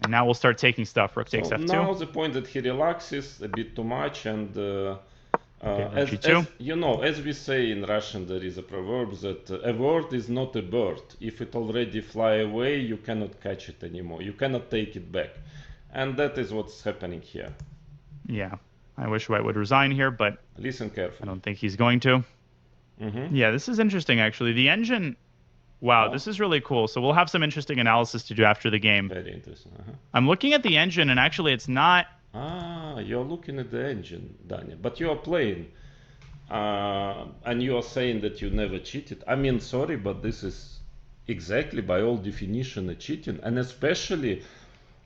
And now we'll start taking stuff. Rook takes So f2. now the point that he relaxes a bit too much, and Okay, rook as g2. you know, as we say in Russian, there is a proverb that a word is not a bird. If it already fly away, you cannot catch it anymore. You cannot take it back. And that is what's happening here. Yeah, I wish White would resign here, but Listen I carefully. don't think he's going to. Yeah, this is interesting, actually. The engine, wow, Oh, this is really cool. So we'll have some interesting analysis to do after the game. very interesting. I'm looking at the engine, and actually it's not... Ah, you're looking at the engine, Daniel, but you are playing. And you are saying that you never cheated. I mean, sorry, but this is exactly by all definition a cheating, and especially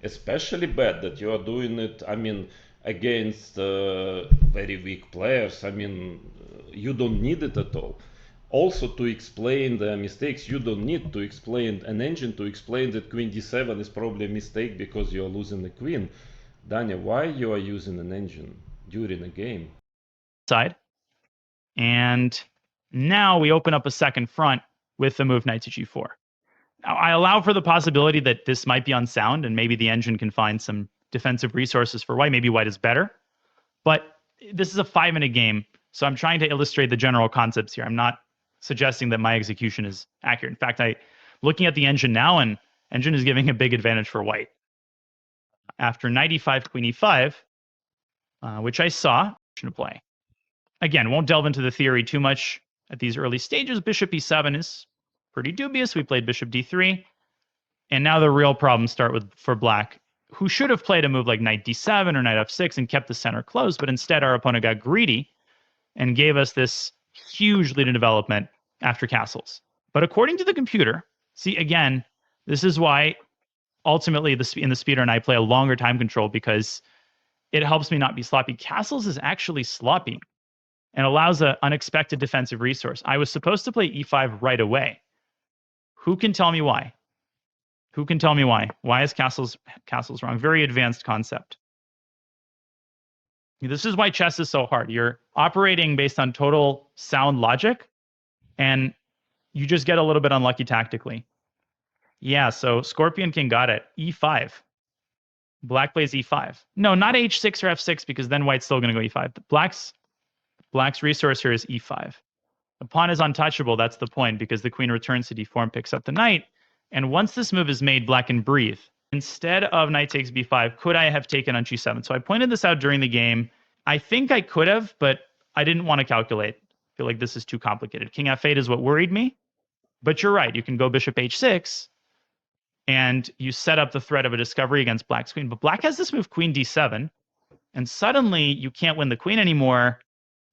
bad that you are doing it. I mean, against very weak players. I mean, you don't need it at all. Also, to explain the mistakes, you don't need to explain an engine to explain that queen d7 is probably a mistake because you are losing the queen. Daniel, why you are using an engine during a game? Side. And now we open up a second front with the move knight to g4. Now, I allow for the possibility that this might be unsound, and maybe the engine can find some defensive resources for white. Maybe white is better. But this is a 5-minute game, so I'm trying to illustrate the general concepts here. I'm not suggesting that my execution is accurate. In fact, looking at the engine now, and engine is giving a big advantage for white. After knight e5, queen e5, which I saw, to play. Again, won't delve into the theory too much at these early stages. Bishop e7 is pretty dubious. We played bishop d3. And now the real problems start for black, who should have played a move like knight d7 or knight f6 and kept the center closed, but instead our opponent got greedy and gave us this huge lead in development after castles. But according to the computer, see, again, this is why ultimately in the speedrun I play a longer time control, because it helps me not be sloppy. Castles is actually sloppy and allows an unexpected defensive resource. I was supposed to play e5 right away. Who can tell me why? Who can tell me why? Why is castles wrong? Very advanced concept. This is why chess is so hard. You're operating based on total sound logic, and you just get a little bit unlucky tactically. Yeah, so Scorpion King got it. E5. Black plays e5. No, not h6 or f6, because then white's still going to go e5. Black's resource here is e5. The pawn is untouchable. That's the point, because the queen returns to d4 and picks up the knight. And once this move is made, black can breathe. Instead of knight takes b5, could I have taken on g7? So I pointed this out during the game. I think I could have, but I didn't want to calculate. I feel like this is too complicated. King f8 is what worried me. But you're right. You can go bishop h6, and you set up the threat of a discovery against black's queen. But black has this move queen d7, and suddenly you can't win the queen anymore.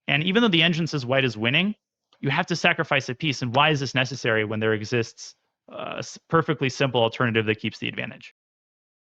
And even though the engine says white is winning, you have to sacrifice a piece. And why is this necessary when there exists a perfectly simple alternative that keeps the advantage?